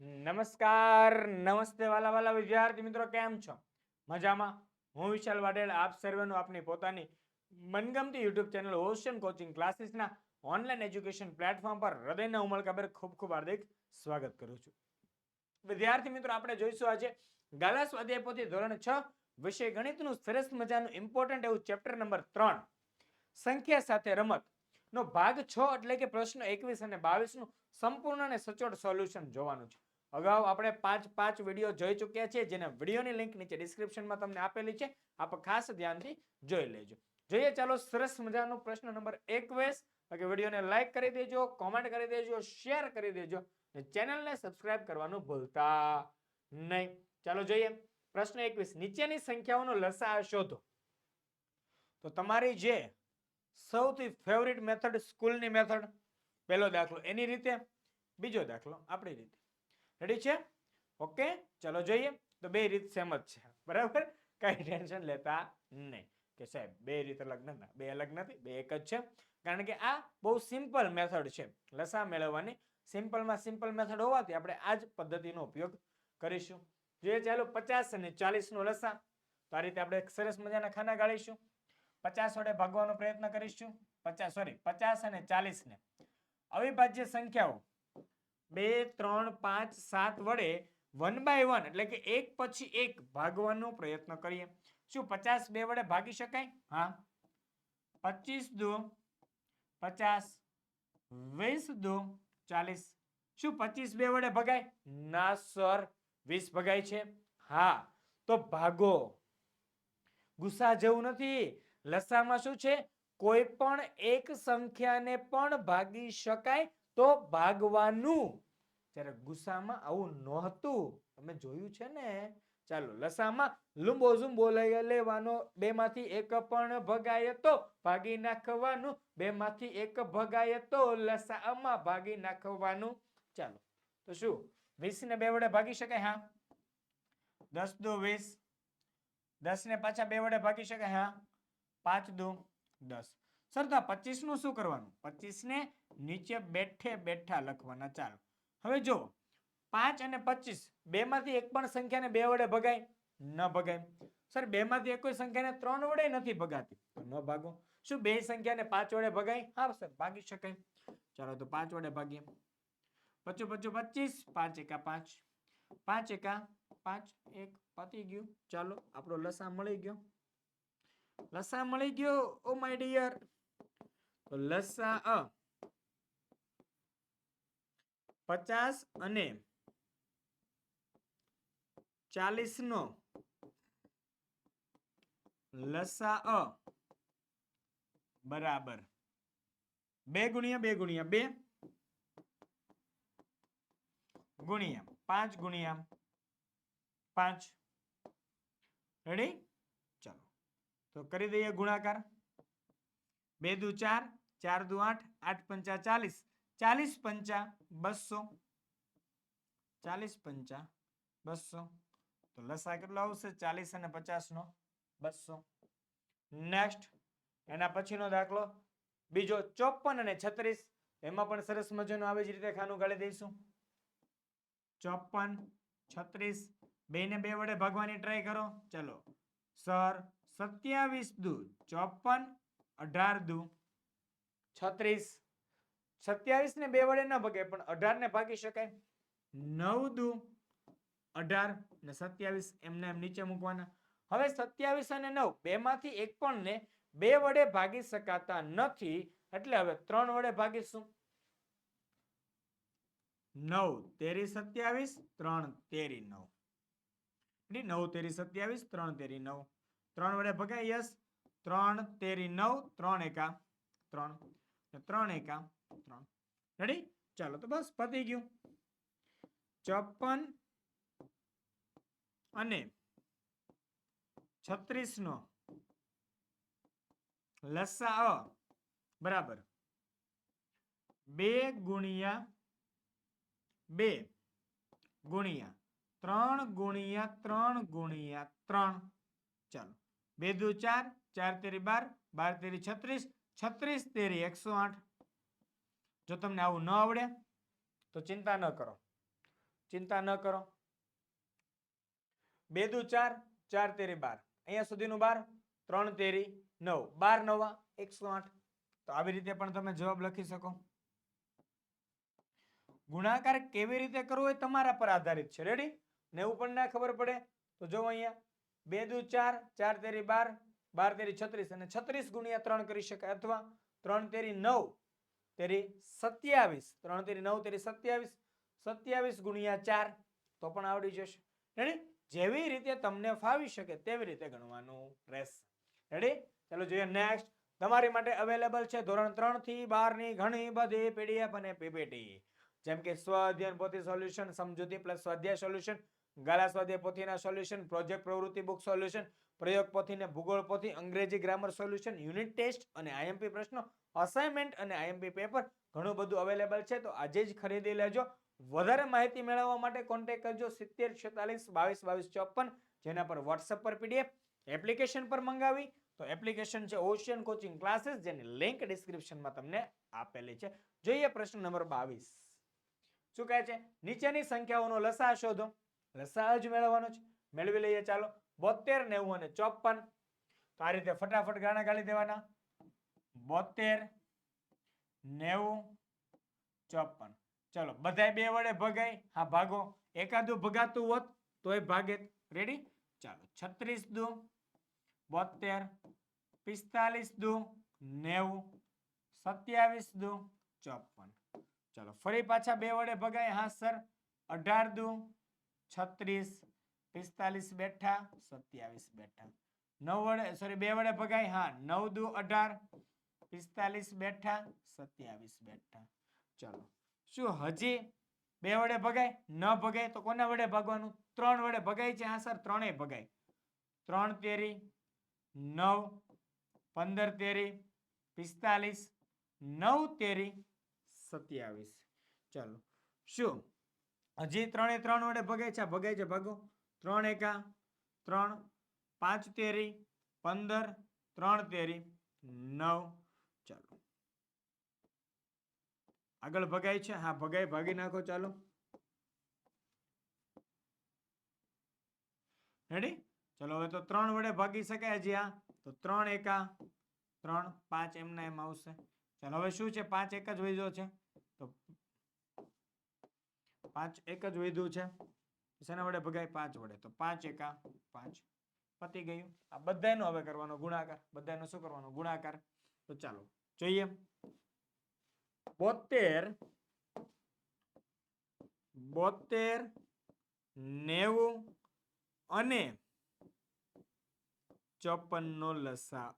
નમસ્કાર નમસ્તે વાલા વાલા વિદ્યાર્થી મિત્રો, કેમ છો? મજામાં? હું વિશાલ વાડેલ આપ સર્વેનું આપની પોતાની મનગમતી યુટ્યુબ ચેનલ ઓશન કોચિંગ ક્લાસીસના ઓનલાઈન એજ્યુકેશન પ્લેટફોર્મ પર હૃદયના ઉમળકાભેર ખૂબ ખૂબ હાર્દિક સ્વાગત કરું છું. વિદ્યાર્થી મિત્રો, આપણે જોઈશું આજે ગાલા સ્વાધ્યાય પોથી ધોરણ 6 વિષય ગણિતનું સરસ મજાનું ઇમ્પોર્ટન્ટ એવું ચેપ્ટર નંબર 3 સંખ્યા સાથે રમત નો ભાગ 6 એટલે કે પ્રશ્ન 21 અને 22 નું સંપૂર્ણ અને સચોટ સોલ્યુશન જોવાનું છે. અગાઉ આપણે પાંચ વિડીયો જોઈ ચૂક્યા છીએ, જેના વિડીયોની લિંક નીચે ડિસ્ક્રિપ્શનમાં તમને આપેલી છે. આપ ખાસ ધ્યાનથી જોઈ લેજો. જોઈએ, ચાલો સરસ મજાનો પ્રશ્ન નંબર 21. કે વિડીયોને લાઈક કરી દેજો, કોમેન્ટ કરી દેજો, શેર કરી દેજો અને ચેનલને સબસ્ક્રાઇબ કરવાનું ભૂલતા નહીં. ચાલો જોઈએ પ્રશ્ન 21. નીચેની સંખ્યાઓનો લસાઅ શોધો. તો તમારી જે સૌથી ફેવરિટ મેથડ સ્કૂલની મેથડ, પહેલો દાખલો એની રીતે, બીજો દાખલો આપણી રીતે. રેડી છે? ઓકે, ચલો જોઈએ. તો બે રીત સેમ જ છે, બરાબર? કઈ ટેન્શન લેતા નહીં કે સાહેબ બે રીત અલગ નથી. બે અલગ નથી, બે એક જ છે. કારણ કે આ બહુ સિમ્પલ મેથડ છે લસા મેળવવાની. સિમ્પલમાં સિમ્પલ મેથડ હોવાથી આપણે આ જ પદ્ધતિનો ઉપયોગ કરીશું. જોઈએ, ચાલો 50 અને 40 નો લસા. તો આ રીતે આપણે સરસ મજાના ખાના ગાળીશું. 50 વડે ભાગવાનો પ્રયત્ન કરીશું. 50 અને 40 ને અવિભાજ્ય સંખ્યાઓ 2, 3, 5, 7 વડે 1 by 1 એટલે કે એક પછી એક ભાગવાનો પ્રયત્ન કરીએ. શું 50 બે વડે ભાગી શકાય? હા. 25 દુ 50, 20 દુ 40. શું 25 બે વડે ભગાય? ના સર. 20 ભગાય છે? હા. તો ભાગો. ગુસ્સા જેવું નથી. લસામાં શું છે? કોઈ પણ એક સંખ્યાને પણ ભાગી શકાય તો ભાગવાનું. જ્યારે ગુસ્સામાં આવું નહોતું, તમે જોયું છે ને. ચાલો, લસામાં લુંબો ઝુંબો લઈ લેવાનો, બે માંથી એક પણ ભગાય તો ભાગી નાખવાનું, બે માંથી એક ભગાય તો લસામાં ભાગી નાખવાનું. ચાલો, તો શું 20 ને બે વડે ભાગી શકાય? હા. 10 દુ 20. 10 ને પાછા બે વડે ભાગી શકાય? હા. 5 દુ 10. સર, તો 25 નું શું કરવાનું? 25 ને નીચે બેઠે બેઠા લખવાના. ચાલો, હવે જો 5 અને 25 બે માંથી એક પણ સંખ્યાને બે વડે ભગાય? ન ભગાય. સર, બે માંથી એક કોઈ સંખ્યાને 3 વડે નથી ભગાતી, તો ન ભાગો. શું બે સંખ્યાને 5 વડે ભગાય? હા સર, ભાગી શકાય. ચાલો, તો 5 વડે ભાગીએ. 25 25, 5 એકા 5, 5 એકા 5, 1 પતી ગયું. ચાલો, આપણો લસા મળી ગયો. લસા મળી ગયો ઓ માય ડિયર. તો લસા 50 અને 40 નો લસા બરાબર 2 ગુણ્યા 2 ગુણ્યા 2 ગુણ્યા 5 ગુણ્યા 5. રેડી? ચાલો, તો કરી દઈએ ગુણાકાર. 2 દુ 4, 4 દુ 8, 8 પંચા 40, 40 પંચા 200, 40 પંચા 200. તો લસા કેટલો આવશે? 40 અને 50 નો 200. નેક્સ્ટ, એના પછીનો દાખલો બીજો 54 અને 36. એમાં પણ સરસ મજાનું આવી જ રીતે ખાનું ગાળી દઈશું. 54, 36 બે ને બે વડે ભાગવાની ટ્રાય કરો. ચલો સર, 27 દુ 54, 18 દુ 36. 27 ને બે વડે ના ભગાય, પણ 18 ને ભાગી શકાય. 9 દુ 18 ને 27 એમને એમ નીચે મૂકવાના. હવે 27 અને 9 બે માંથી એક પણ ને બે વડે ભાગી શકાતા નથી, એટલે હવે 3 વડે ભાગીશું. 9 તેરી 27, 3 તેરી 9. 9 તેરી 27, 3 તેરી 9. 3 વડે ભગાય? યસ. 3 તેરી 9, 3 એકા 3, 3 એકા 3. રેડી? ચાલો, તો બસ પતી ગયું. 54 અને 36 નો લસા બરાબર 2 ગુણ્યા 2 ગુણ્યા 3 ગુણ્યા 3 ગુણ્યા 3. ચાલો, 2 દુ 4, 4 તેરી 12, 12 તેરી 36, 36 તેરી 108. જો તમને આવું ન આવડે તો ચિંતા ન કરો. ચિંતા ન કરો. 2 દુ 4, 4 તેરી 12, અહીંયા સુધીનું 12, 3 તેરી 9, 12 નવા 108. તો આવી રીતે પણ તમે જવાબ લખી શકો. ગુણાકાર કેવી રીતે કરવો એ તમારા પર આધારિત છે. રેડી? ને એવું પણ ના ખબર પડે તો જો અહીંયા 2 દુ 4, 4 તેરી 12, 12 તેરી 36 અને 36 ગુણ્યા 3 કરી શકાય, અથવા 3 તેરી 9 તેરી 27, 3 તેરી 9 તેરી 27, 27 ગુણ્યા 4 તો પણ આવડી જશે. રેડી? જેવી રીતે તમને ફાવી શકે તેવી રીતે ગણવાનું રહેશે. રેડી? ચાલો જોઈએ નેક્સ્ટ. તમારી માટે અવેલેબલ છે ધોરણ 3 થી 12 ની ઘણી બધી પીડીએફ અને પીપીટી, જેમ કે સ્વ અધ્યયન પોથી સોલ્યુશન, સમજૂતી પ્લસ સ્વાધ્યાય સોલ્યુશન, ગાલા સ્વાધ્યાય પોથીના સોલ્યુશન, પ્રોજેક્ટ પ્રવૃત્તિ બુક સોલ્યુશન, પ્રયોગ પોથી ને ભૂગોળ પોથી, અંગ્રેજી ગ્રામર સોલ્યુશન, યુનિટ ટેસ્ટ અને આઈએમપી પ્રશ્નો, અસાઇનમેન્ટ અને આઈએમપી પેપર, ઘણું બધું અવેલેબલ છે. તો આજે જ ખરીદી લેજો. વધારે માહિતી મેળવવા માટે કોન્ટેક્ટ કરજો 70 46 22 22 54, જેના પર વોટ્સએપ પર પીડીએફ, એપ્લિકેશન પર મંગાવી તો એપ્લિકેશન છે ઓશિયન કોચિંગ ક્લાસીસ, જેની લિંક ડિસ્ક્રિપ્શનમાં તમને આપેલી છે. જોઈએ પ્રશ્ન નંબર 22. શું કહે છે? નીચેની સંખ્યાઓનો લસા શોધો. લસા જ મેળવવાનો છે. મેળવી લઈએ ચાલો. 72, 90 અને 54. તો આ રીતે ફટાફટ ગાણા ગાળી દેવાના. 72, 90, 54. ચલો બધાય બે વડે ભગાય. હા ભાગો. એકાદું ભગાતું હોત તોય ભાગે. રેડી? ચાલો 36 દુ 72, 45 દુ 90, 27 દુ 54. ચલો ફરી પાછા બે વડે ભગાય. હા સર. 18 દુ 36, 45 બેઠા, 27 બેઠા. 9 વડે સોરી બે વડે ભગાય. હા 9 દુ 18, 45 બેઠા, 27 બેઠા. ચલો શું હજી બે વડે ભગાય? ન ભગાય તો કોના વડે ભાગવાનું? 3 વડે ભગાય છે. હા સર ત્રણેય ભગાય. 3 તેરી 9, 15 તેરી 45, 9 તેરી 27. ચાલો શું હજી 3 વડે ભગાય છે? ભગાય છે. ભાગો. 3 એકા 3, 5 તેરી 15, 3 તેરી 9. ચાલો આગળ ભગાય છે. હા ભગાય. ભાગી નાખો. ચાલો રેડી? ચલો હવે તો 3 વડે ભાગી શકાય હજી. આ તો 3 એકા 3, 5 એમના એમ આવશે. ચાલો હવે શું છે? 5 એક જ વધ્યો છે. તો 5 એક જ વધ્યું છે. શેના વડે ભગાય? 5 વડે. તો 5 એકા 5. પતી ગયું. આ બધાનો હવે કરવાનો ગુણાકાર. બધાનો શું કરવાનો? ગુણાકાર. તો ચાલો જોઈએ. 72, 90 અને 54 નો લસા.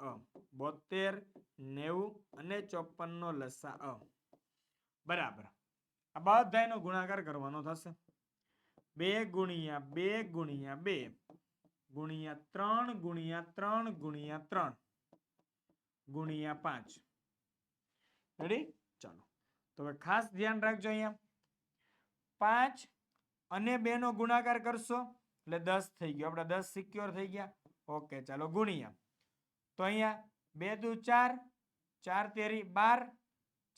72, 90 અને 54 નો લસા બરાબર. આ બધાનો ગુણાકાર કરવાનો થશે. 2 ગુણ્યા 2 ગુણ્યા 2 ગુણ્યા 3 ગુણ્યા 3 ગુણ્યા 3 ગુણ્યા 5. રેડી? ચાલો તો હવે ખાસ ધ્યાન રાખજો. અહીંયા 5 અને 2 નો ગુણાકાર કરશો એટલે 10 થઈ ગયો. આપડા 10 સિક્યોર થઈ ગયા. ઓકે ચાલો ગુણ્યા. તો અહીંયા 2 દુ 4, 4 તેરી 12,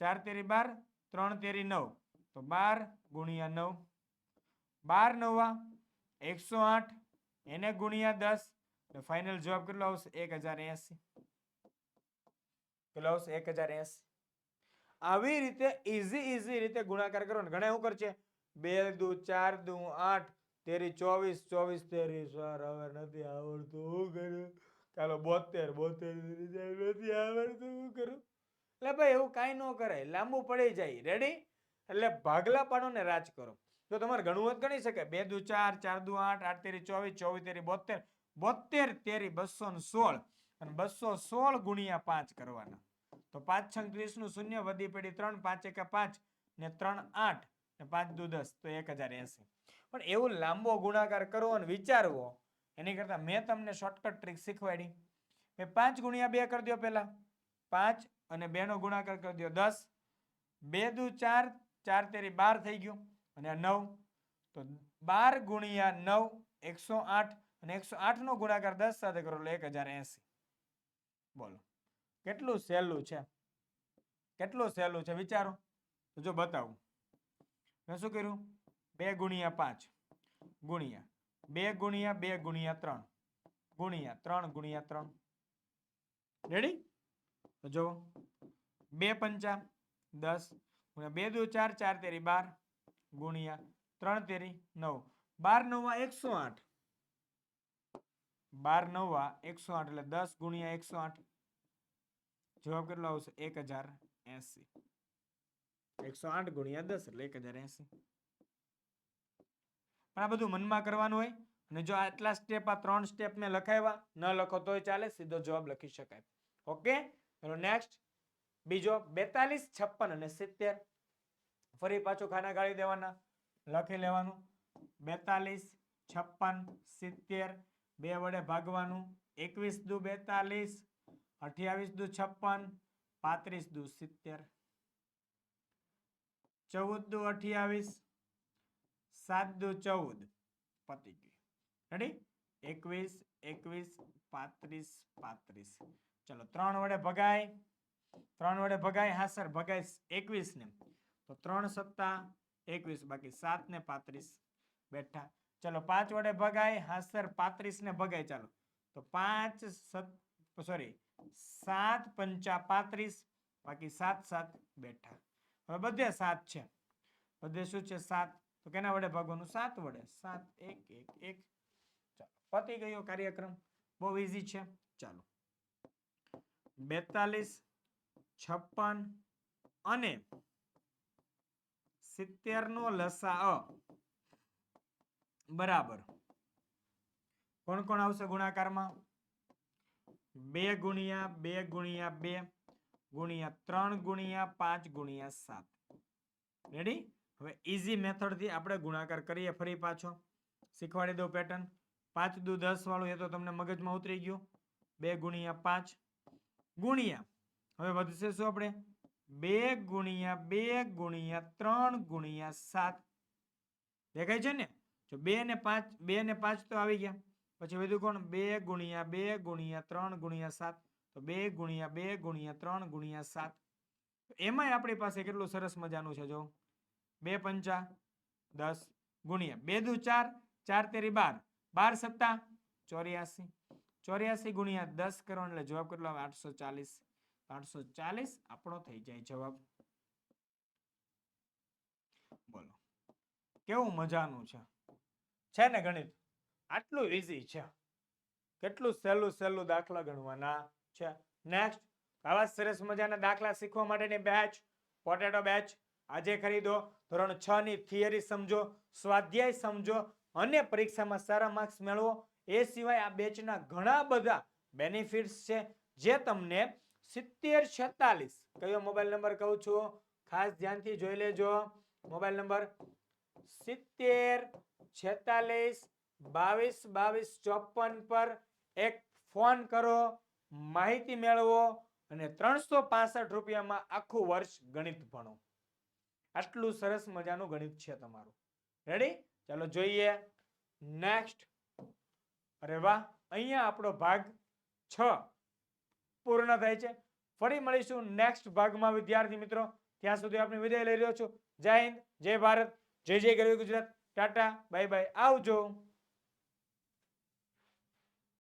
4 તેરી 12, 3 તેરી 9. તો 12 ગુણ્યા 9, 12 નવા 108, એને ગુણ્યા 10 એટલે ફાઇનલ જવાબ કેટલો આવશે? 1080. કેટલો આવશે? 1080. આવી રીતે ઈઝી રીતે ગુણાકાર કરો. ઘણા એવું કરશે 2 દુ 4 દુ 8 તેરી 24, 24 તેરી સર હવે નથી આવડતું, શું કરું? ચાલો 72 નથી આવડતું, શું કરું? એટલે ભાઈ એવું કાંઈ ન કરાય. લાંબુ પડી જાય. રેડી? એટલે ભાગલા પાડો ને રાજ કરો. તો તમારે ઘણું જ ગણી શકે. 2 દુ 4, 4 દુ 8, 8 તેરી 24, 24 તેરી 72, 72 તેરી 216 અને 216 ગુણ્યા 5 કરવાના. તો 5 6 30 નું શૂન્ય, વધી પડી 3, 5 એકા 5 ને 3 8 ને 5 દુ 10 તો 1080. પણ એવું લાંબો ગુણાકાર કરવો અને વિચારવો એની કરતા મેં તમને શોર્ટકટ ટ્રીક શીખવાડી. 5 ગુણ્યા 2 કરી દો પહેલા. 5 અને 2 નો ગુણાકાર કરી દો 10. 2 દુ 4, 4 તેરી 12 થઈ ગયું અને આ 9. તો 12 ગુણ્યા 9 108 અને 108 નો ગુણાકાર 10 સાથે કરો એટલે 1080. બોલો કેટલું સહેલું છે? કેટલું સહેલું છે વિચારો. તો જો બતાવું મેં શું કર્યું. 2 ગુણ્યા 5 ગુણ્યા 2 ગુણ્યા 2 ગુણ્યા 3 ગુણ્યા 3 ગુણ્યા 3 રેડી? તો જો 2 પંચા 10 ગુણ્યા 2 દુ 4 4 તેરી 12 ગુણ્યા 3 તેરી 9 12 નવા 108 12 નવા 108 એટલે 10 ગુણ્યા 108 જવાબ કેટલો આવશે 1080 108 ગુણ્યા 10 એટલે 1080 પણ આ બધું મનમાં કરવાનું હોય અને જો આટલા સ્ટેપ આ 3 સ્ટેપ મેં લખાવ્યા ન લખો તોય ચાલે સીધો જવાબ લખી શકાય ઓકે ચલો નેક્સ્ટ બીજો 42 56 અને 70 ફરી પાછું ખાના ગાળી દેવાના લખી લેવાનું 42 56 70 2 વડે ભાગવાનું 21 દુ 42 28 દુ 56 35 દુ 70 14 દુ 28 7 દુ 14 પતી ગયું રેડી 21 21 35 35 ચલો 3 વડે ભગાય 3 વડે ભગાય હા સર ભગાય 21 ને તો 3 સત્તા 21 બાકી 7 ને 35 બેઠા ચલો 5 વડે ભગાય હા સર 35 ને ભગાય ચાલો તો 7 પંચા 35 બાકી 7 7 બેઠા હવે બધે 7 છે બધે શું છે 7 તો કેના વડે ભાગવાનું 7 વડે 7 1 1 1 ચાલો પતી ગયો કાર્યક્રમ બહુ ઈઝી છે ચાલો 42 56 અને 70 નો લસાઅ બરાબર કોણ કોણ આવશે ગુણાકારમાં 2 ગુણ્યા 2 ગુણ્યા 2 ગુણ્યા 3 ગુણ્યા 5 ગુણ્યા 7 રેડી હવે ઈઝી મેથડ થી આપણે ગુણાકાર કરીએ ફરી પાછો શીખવાડી દઉં પેટર્ન 5 દુ 10 વાળું એ તો તમને મગજમાં ઉતરી ગયું 2 ગુણ્યા 5 ગુણ્યા હવે વધશે શું આપણે 2 ગુણ્યા 2 ગુણ્યા 3 ગુણ્યા 7 દેખાય છે ને જો 2 ને 5 તો આવી ગયા પછી વધુ કોણ 2 ગુણ્યા 2 ગુણ્યા 3 ગુણ્યા 7 તો 2 ગુણ્યા 2 ગુણ્યા 3 ગુણ્યા 7 એમાંય આપણી પાસે કેટલું સરસ મજાનું છે જો 2 પંચા 10 ગુણ્યા 2 દુ 4 4 તેરી 12 12 સત્તા 84 84 ગુણ્યા 10 કરો એટલે જવાબ કેટલો આવે 840 840 આપણો થઈ જાય જવાબ બોલો કેવું મજાનું છે ને ગણિત આટલું ઈઝી છે કેટલું સહેલું દાખલા ગણવાના છે નેક્સ્ટ આવા સરસ મજાના દાખલા શીખવા માટેની બેચ પોટેટો બેચ આજે ખરીદો ધોરણ 6 ની થિયરી સમજો સ્વાધ્યાય સમજો અને પરીક્ષામાં સારા માર્ક્સ મેળવો એ સિવાય આ બેચના ઘણા બધા બેનિફિટ્સ છે જે તમને 7046 કયો મોબાઈલ નંબર કહું છું ખાસ ધ્યાનથી જોઈ લેજો મોબાઈલ નંબર 7046 22 22 54 પર એક ફોન કરો માહિતી મેળવો અને 365 રૂપિયામાં આખું વર્ષ ગણિત ભણો આટલું સરસ મજાનું ગણિત છે તમારું રેડી ચાલો જોઈએ નેક્સ્ટ અરે વાહ અહીંયા આપણો ભાગ 6 પૂર્ણ થાય છે ફરી મળીશું નેક્સ્ટ ભાગમાં વિદ્યાર્થી મિત્રો ત્યાં સુધી આપણે વિદાય લઈ રહ્યો છું જય હિન્દ જય ભારત જય જય ગરવી ગુજરાત ટાટા બાય બાય આવજો